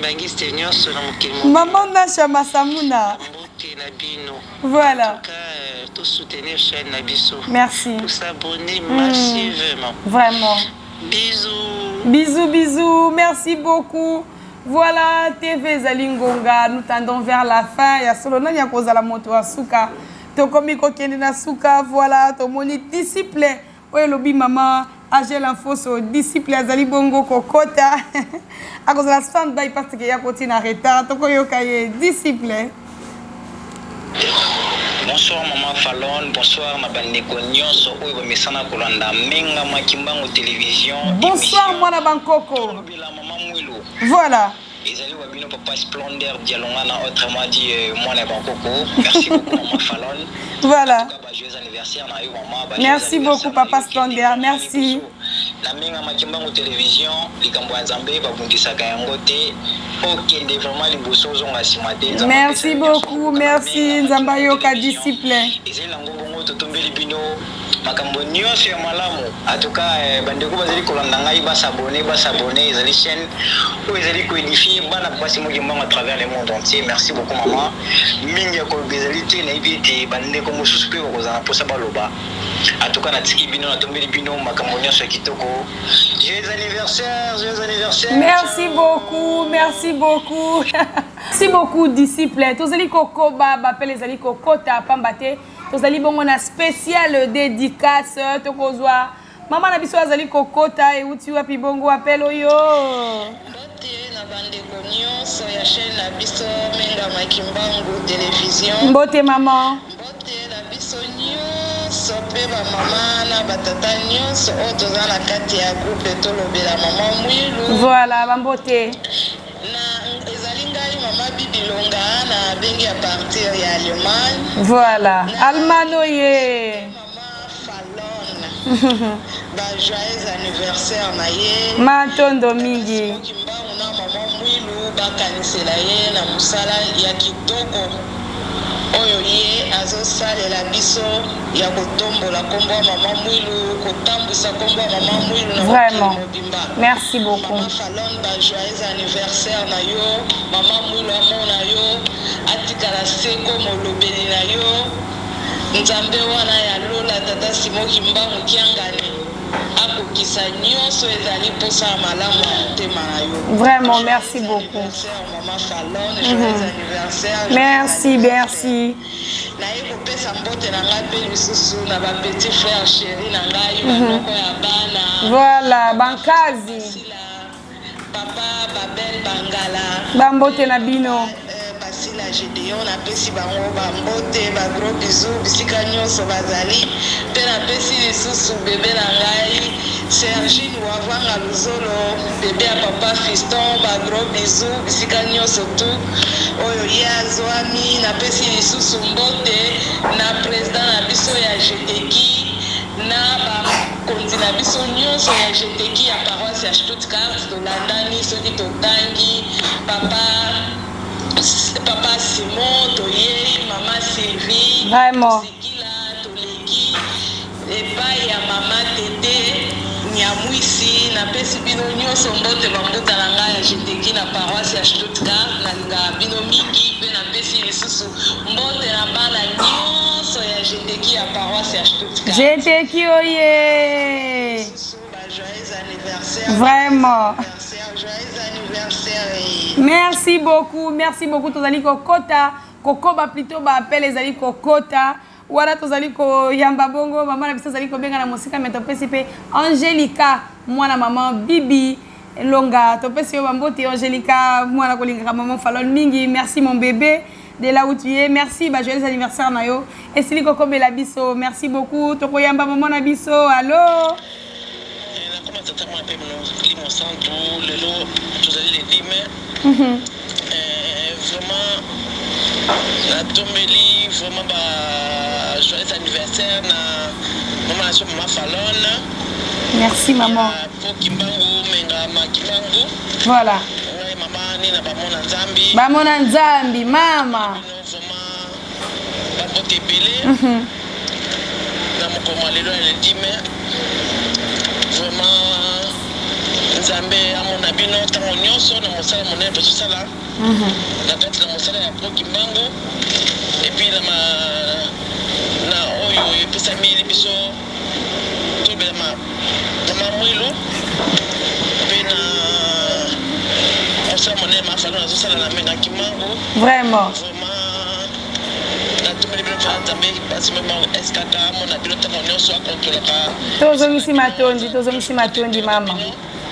bangiste nyonso na mokili maman Nasha Masamuna mbote na bino. Voilà. En tout cas, tout soutenir chaîne Nabiso. Merci. Pour s'abonner massivement. Vraiment. Bisous. Bisous, bisous. Merci beaucoup. Voilà, TV Zalingonga. Nous tendons vers la fin. Il y a solo na ya koza la moto asuka. Tokomi kokende na suka. Voilà, to moni disciple. Oye lobi maman. Agel Infoso, disciple Azali Bongo Kokota. À cause de la stand-by parce qu'il y a côté en retard. Toko yokaye disciple. Bonsoir Maman Fallon, bonsoir ma bandeko nyonso oyo bamesana kolanda menga makimbango télévision. Bonsoir Mwana Bankoko. Voilà. Ezali wabino papa Splendeur Dialongana autrement dit Mwana Bankoko. Merci beaucoup Maman Fallon. Voilà. Joyeux anniversaire na yo maman. Merci beaucoup papa Splendeur, merci. Na menga makimbango télévision likambo ya Nzambe babundisaka yango te. okende vraiment liboso zonga simate. Merci beaucoup, merci Nzamba yoka disciple. Ezela ngobongo totombeli bino makambo nyonso ya malamu. Atuka bandeko bazali kolanda ngai basabone ezali chaîne où ezali ko édifier bana basi mojimbango à travers le monde entier. Merci beaucoup maman. Mingi ya ko bezalité na ibite bandeko mosusu pe kozana posa baloba. Atuka na tiki bino na tombeli bino makambo nyonso ya kitoko. Joyeux anniversaire. Merci beaucoup, merci beaucoup. Merci beaucoup disciples. Tozali kokoba bapel ezali kokota pambate. Tozali bongo na spécial dédicace tokozwa. Maman na biso azali kokota e uti wapi bongo appel oyo. Mbote na bandeko nyonso ya chaîne na biso menga makimbangu télévision. Mbote maman. Mbote na biso nyonso pe ba mama na batata nyonso oyo toza na kati ya groupe tolobela mama mwilu. Voilà, bambote. Mama Bibilonga na bengi à partir ya Allemagne. Voilà, Almanoye. Maman Fallon. Ba joyeux anniversaire na ye. Matondo mingi. Kimbangu na mama mwilu bakanisela ye na musala ya kitoko. Oyo ye azosalela biso ya kotombola kombo mama mwilu kotambwisa kombo mama mwilu na vraiment merci beaucoup. Maman Fallon ba joyeux anniversaire na yo mama mwilu amona yo atikala seko molobeli na yo nzambe wana ya lola tata Simo Kimbangu kiangani akokisa nyonso ezali posa malamu motema na yo. Vraiment merci beaucoup. Maman Fallon joyeux anniversaire. Merci. Naye kopesa mbote na ngai pe lisusu na ba petit frère chéri na ngai moko ya bana. Voilà, bankazi. Papa Babel Bangala. Bambote na bino. Basila Gédéon na pesi bango bambote ba gros bisous bisika nyonso bazali. Pe na pesi lisusu bébé na ngai Sergine Wavanga Luzolo bébé ya papa Fiston ba gros bisous bisika nyonso tu. Oyo ya zwami na pesi lisusu mbote na président na biso ya Jeteki na ba konzi na biso nyonso ya Jeteki ya paroisse ya Stuttgart tolandani soki totangi papa Simon toye mama Sylvie vraiment toleki epai ya mama Tete Nyamwisi na pesi bino nyonso mbote bambuta na ngai ya Jeteki na paroisse ya Stuttgart na linga bino mingi pe na pesi lisusu mbote na bana nyonso ya Jeteki ya paroisse ya Stuttgart. Jeteki oye. Joyeux anniversaire. Vraiment. Joyeux anniversaire. Merci beaucoup tozali kokota kokoba plutôt ba appel ezali kokota. Wala tozali ko yamba bongo mama na biso zali ko benga na musika mais topesi pe Angelica mwana maman Bibi Longa topesi yo bambote Angelica mwana kolinga maman Fallon mingi. Merci mon bébé de là où tu es. Merci ba joyeux anniversaire na yo esili kokobela biso. Merci beaucoup toko yamba maman na biso. Allô vraiment la tombeli vraiment ba joyeux anniversaire na maman Fallon. Merci maman. Pour Kimbangu menga makimbangu. Voilà. Ouais maman ni na bamona Nzambi. Bamona Nzambi mama. Vraiment ba bote belé. mokolo lelo elle dit mais vraiment nzambe amona bino ntango nyonso na mosala monene mpe tosala na kati na mosala ya pro kimbangu epuis na oyo epesameli biso tobela mama mwilu mpe na mosala monene mafalo nazosala na menga kimbangu vraiment natumeli bino mfana nzambe pasi mema eskaka amona bino ntango nyonso akontolaka tozongisi matondi mama.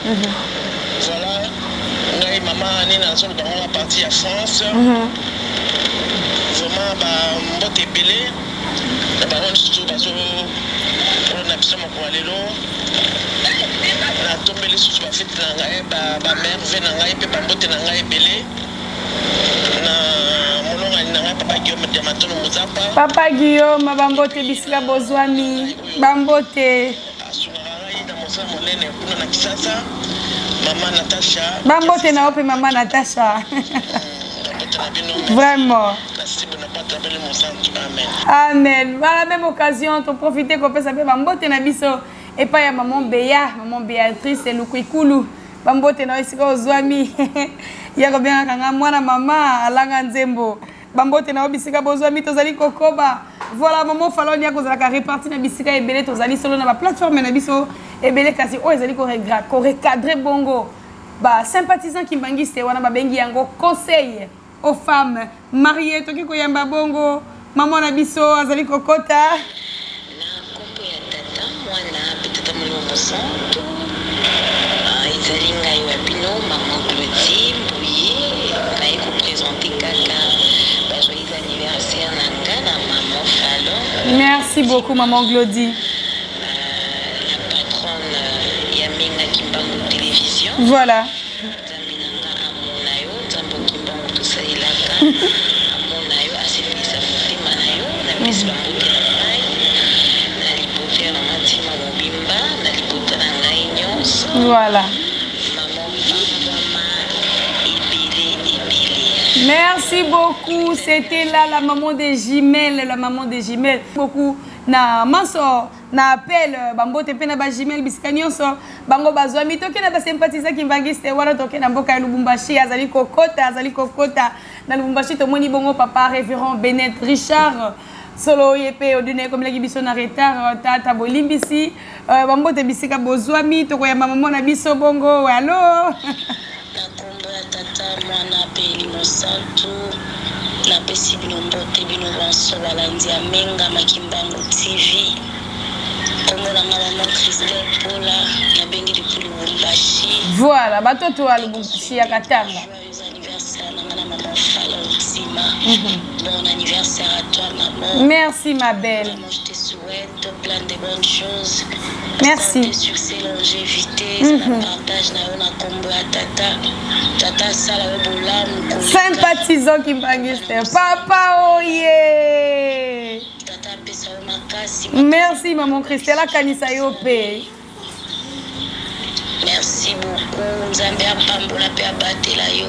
Voilà, ngai mama nina solo bango partie à France. Vraiment ba mbote belé. Na ba on surtout bazo on a besoin ko alelo. Na tombeli surtout ba fête na ngai ba mère ve na ngai pe ba mbote na ngai belé. Na molonga na ngai papa Guillaume de Matono Muzapa. Papa Guillaume ba mbote bisika bozwami ba mbote. Monene kuna na Kisasa mama Natasha bambote na ope mama Natasha vraiment amen. Voilà, même occasion to profiter ko pesa pe bambote na biso et pas ya maman Béatrice et Lukwikulu bambote na isika ozwami ya ko bien kanga mwana mama alanga nzembo bambote na obisika bozwami tozali kokoba. Voilà, maman faloni ya kozala ka répartir na bisika ebele tozali solo na ba plateforme na biso ebele kasi o ezali ko recadrer bongo ba sympathisant ki mbangiste wana ba bengi yango conseil aux femmes mariées toki ko yamba bongo maman na biso azali kokota na kombo ya tata mwana petata molimo mosantu ezali ngai wa bino maman Claudie Mbouye ngai ko présenter kaka ba joyeux anniversaire na nga na maman Fallon. Merci beaucoup maman Claudie. Voilà. Voilà. Merci beaucoup. C'était là la maman des jumelles, Beaucoup na manso na appel bambote pe na ba jumelle biskanyonso bango bazwami toke na ba sympathisant ki mbangiste wana toke na mboka ya Lubumbashi azali kokota na Lubumbashi to moni bongo papa révérend Benet Richard solo yepe odune comme la biso na retard tata bolimbisi bambote bisika bozwami toko ya mama na biso bongo allo tata mwana peli mosantu la pesi bino mbote bino banso balandi ya menga makimbangu TV kombo na maman Christelle Paula na bengi di Lubumbashi. Voilà batoto wa Lubumbashi ya Katanga. Joyeux anniversaire na maman Fallon Tima. Bon anniversaire à toi maman. Merci ma belle. Maman, je te souhaite plein de bonnes choses. Merci. De succès, longévité, ça partage na on combo à tata sala bolam. Sympathisant qui m'angiste. Papa oye. Tata pesa makasi. Merci maman Christelle kanisa yope. Merci beaucoup. Nzambe apambola pe abatela yo.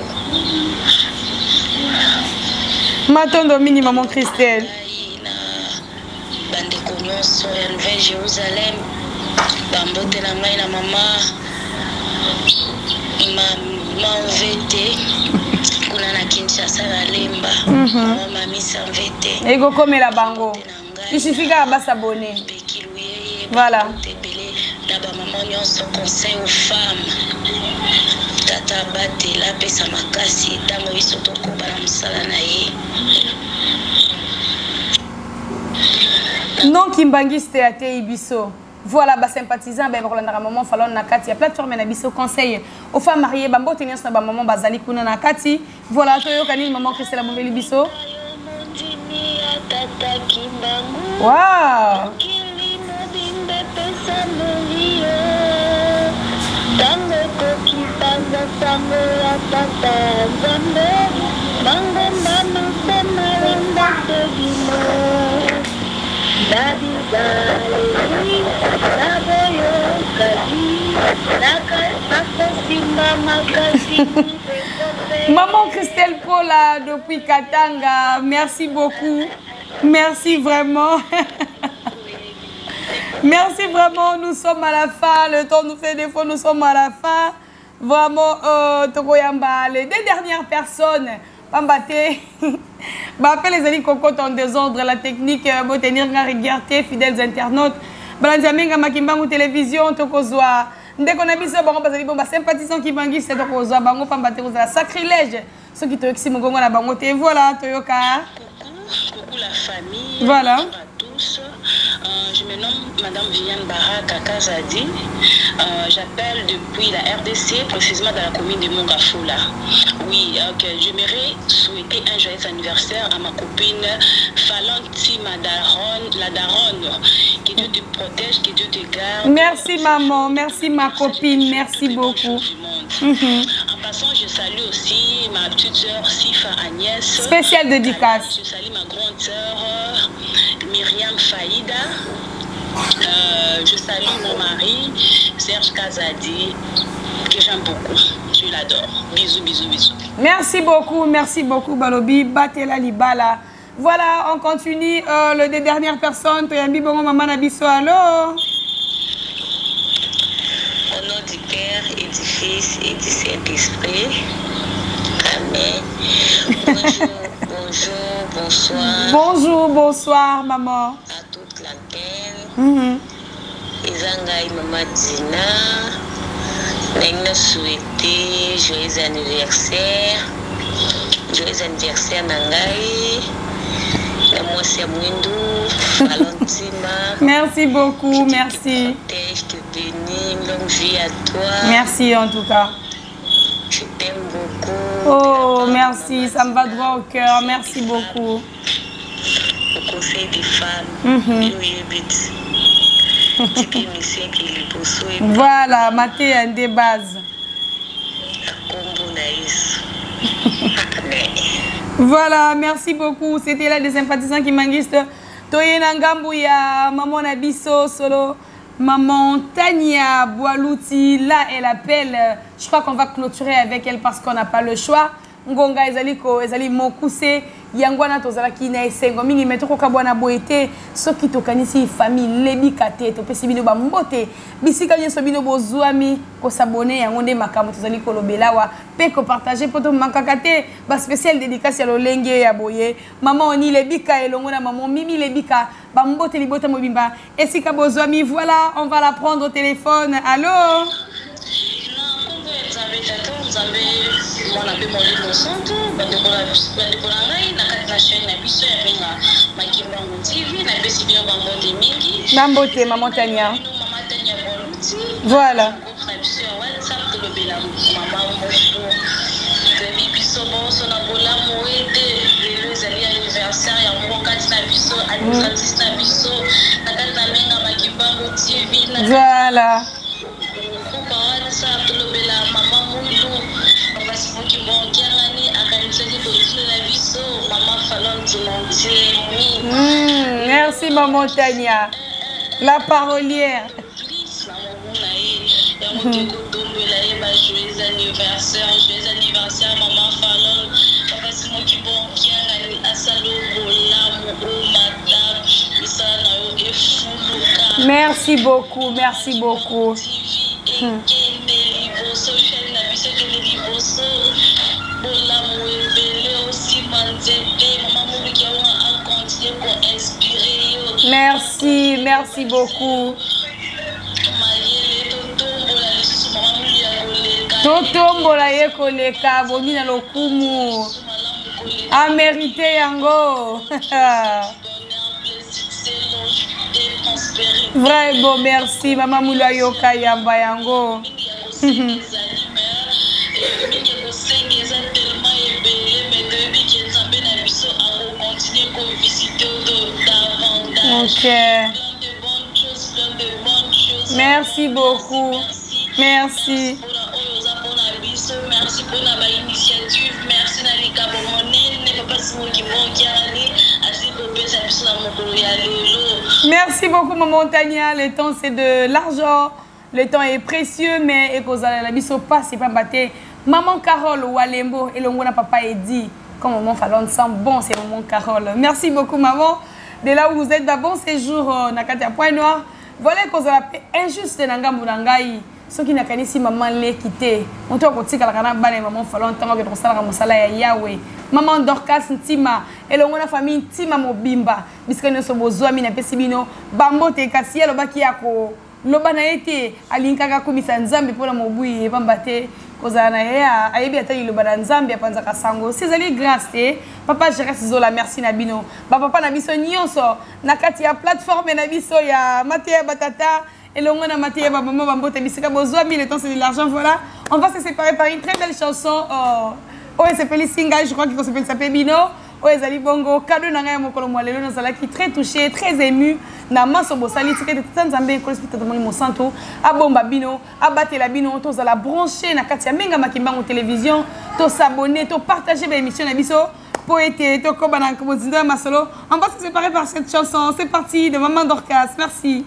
Matondo mini maman Christelle. Bande nyonso ya Nouvelle Jérusalem. Bambote na ngai na mama Mvete kuna na Kinshasa na Lemba mama Misa Mvete ego komela bango il suffit ka basabone voilà na ba maman nyonso conseil aux femmes tata batela pesa makasi tango biso tokoba na mosala na ye non kimbangiste ate ibiso. Voilà, bah sympathisant, bah Rolanda maman Fallon na kati ya plateforme na biso conseil aux femmes mariées, bambo tenias na ba maman bazali kuna na kati. Voilà, toyo kanini maman Christelle Bombeli biso. Wow. Maman Christelle Paula depuis Katanga, merci beaucoup. Merci vraiment. Merci vraiment, nous sommes à la fin. Le temps nous fait défaut, nous sommes à la fin. Vraiment, Tokoyamba, les 2 dernières personnes. Pambate, appelle les amis Cocotte en désordre, la technique, tenir la rigueur, fidèles internautes. Balanzamenga Makimbangu télévision, Tokozwa. Dès qu'on a mis ça, parce que sympathisants qui bangent, c'est Tokozwa, Bango Pambate, sacrilège. Ceux qui te eximent, la Bangote. Voilà, Toyoka. Coucou la famille. Voilà. Bonjour à tous. Je me nomme Madame Viviane Baraka Kazadi. J'appelle depuis la RDC, précisément dans la commune de Mongafoula. Oui, j'aimerais souhaiter un joyeux anniversaire à ma copine Falanti Madaron, la Daronne. Que Dieu te protège, que Dieu te garde. Merci maman, merci ma copine, merci beaucoup. En passant, je salue aussi ma petite soeur Sifa Agnès. Spéciale dédicace. Je salue ma grande soeur Myriam Faïda. Je salue mon mari Serge Kazadi, que j'aime beaucoup. Je l'adore. Bisous, bisous, bisous. Merci beaucoup Balobi. Batela Libala. Voilà, on continue. Les 2 dernières personnes. Toyambi Bongo Maman Nabiso, allô? Au nom du Père et du Fils et du Saint-Esprit. Amen. Bonjour, bonsoir. Bonsoir, maman. À toute la terre. Izangai Maman Dina. Nous souhaiter joyeux anniversaire. Joyeux anniversaire Nangai. Merci beaucoup, merci. Je te bénis, longue vie à toi. Merci en tout cas. Je t'aime beaucoup. Oh, merci, ça me va droit au cœur. Merci beaucoup. Au conseil des femmes, voilà, maté un des bases. Voilà, merci beaucoup. C'était là des sympathisants qui m'enregistrent. Toyena Ngambouya, maman Nabiso, solo, maman Tania Boalouti. Là, elle appelle. Je crois qu'on va clôturer avec elle parce qu'on n'a pas le choix. Ngonga ezali mokuse yangwana tozala kina esengo mingi metoko kabwana boete soki tokanisi famille lebikate to pesi bino ba mbote bisika nyeso bino bozwami ko s'abonner yango nde makambo tozali kolobelawa pe ko partager poto mankakate ba spécial dédicace ya lolenge ya boye maman oni lebika elongo na maman mimi lebika ba mbote libota mobimba esika bozwami. Voilà, on va la prendre au téléphone. Allô? Mon appel mon innocente, na chaîne na biso ya benga Makimbangu TV na besi bino bambote mingi bambote maman Tania. Maman Tania Boluti. Voilà. Na biso ya WhatsApp to lobela maman moto. Debi biso bonso na bola moete le zali anniversaire ya mokati na biso administratrice na biso na kata menga Makimbangu TV na. Voilà. Kwa WhatsApp to lobela maman Mouilou. Merci maman Tania, la parolière. Joyeux anniversaire maman Fallon. Merci beaucoup, merci beaucoup. Merci, merci beaucoup. Totombola ye koleka boni na lokumu. A mérité yango. Vrai bon, merci maman Moula yoka yamba yango. Ok. Merci beaucoup. Merci. Merci pour la initiative. Merci Nalika Merci beaucoup maman Tania. Le temps c'est de l'argent. Le temps est précieux mais ekozala la biso passe pas batté. Maman Carole Walembo et l'ongona papa Edi. Comme maman Fallon sent bon, c'est maman Carole. Merci beaucoup maman. De là où vous êtes, d'un bon séjour, Nakatia Point Noir. voilà kozala pe injuste na ngambu na ngai soki nakanisi maman leki te moto akotikala kana bana maman falon ntango ke tokosalaka mosala ya yawe maman Dorcas ntima elongo na famille ntima mobimba bisika nyonso bozwami napesi bino bambote kasi alobaki yako loba na ete alinkaka komisa nzambe mpona mobui epamba te kozala na ye ayebi ata liloba na nzambe apanzaka sango sizali grâce te papa Jerez Zola merci na bino bapapa na biso nyonso na kati ya plateforme na biso ya Mateya Batata elongo na Mateya Bamama bambote bisika bozwami le temps c'est de l'argent voilà on va se séparer par une très belle chanson oh elle s'appelle Singa je crois qu'il s'appelle Bino oh ezali bongo cadeau na ngai mokolo mwalelo nazalaki très touché très ému na maso bosali tikete tsanzambe ko respecte mo mosanto abomba bino abatela bino to zala brancher na kati ya menga makimbango télévision to s'abonner to partager ba émission na biso poète to koba na kobozindo ya masolo on va se séparer par cette chanson c'est parti de Maman Dorcas merci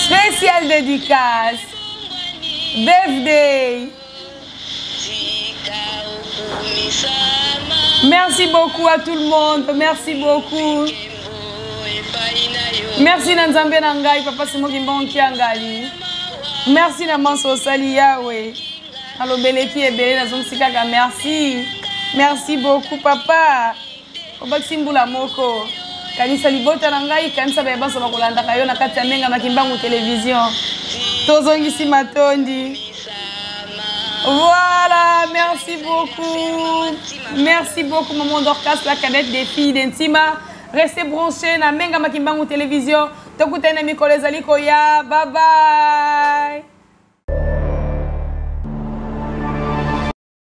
spécial dédicace birthday. Merci beaucoup à tout le monde. Merci beaucoup. Merci Nanzambe Nangai, Papa Simoki Mbonki Angali. Merci Namanso Sali Yahweh. Allo Beleki et Belé Nazom Sikaka. Merci. Merci beaucoup, Papa. Obaksimbula Moko. Kanisa Libota Nangai, Kanisa Beba Sobakolanda Kayo Nakati Amenga Makimbangu Télévision. Tozongisi Matondi. Voilà, merci beaucoup. Merci beaucoup, Maman Dorcas, la cadette des filles d'Intima. Restez branchés na Menga Makimbangu Télévision. Tokutene Mikole Zalikoya. Bye bye.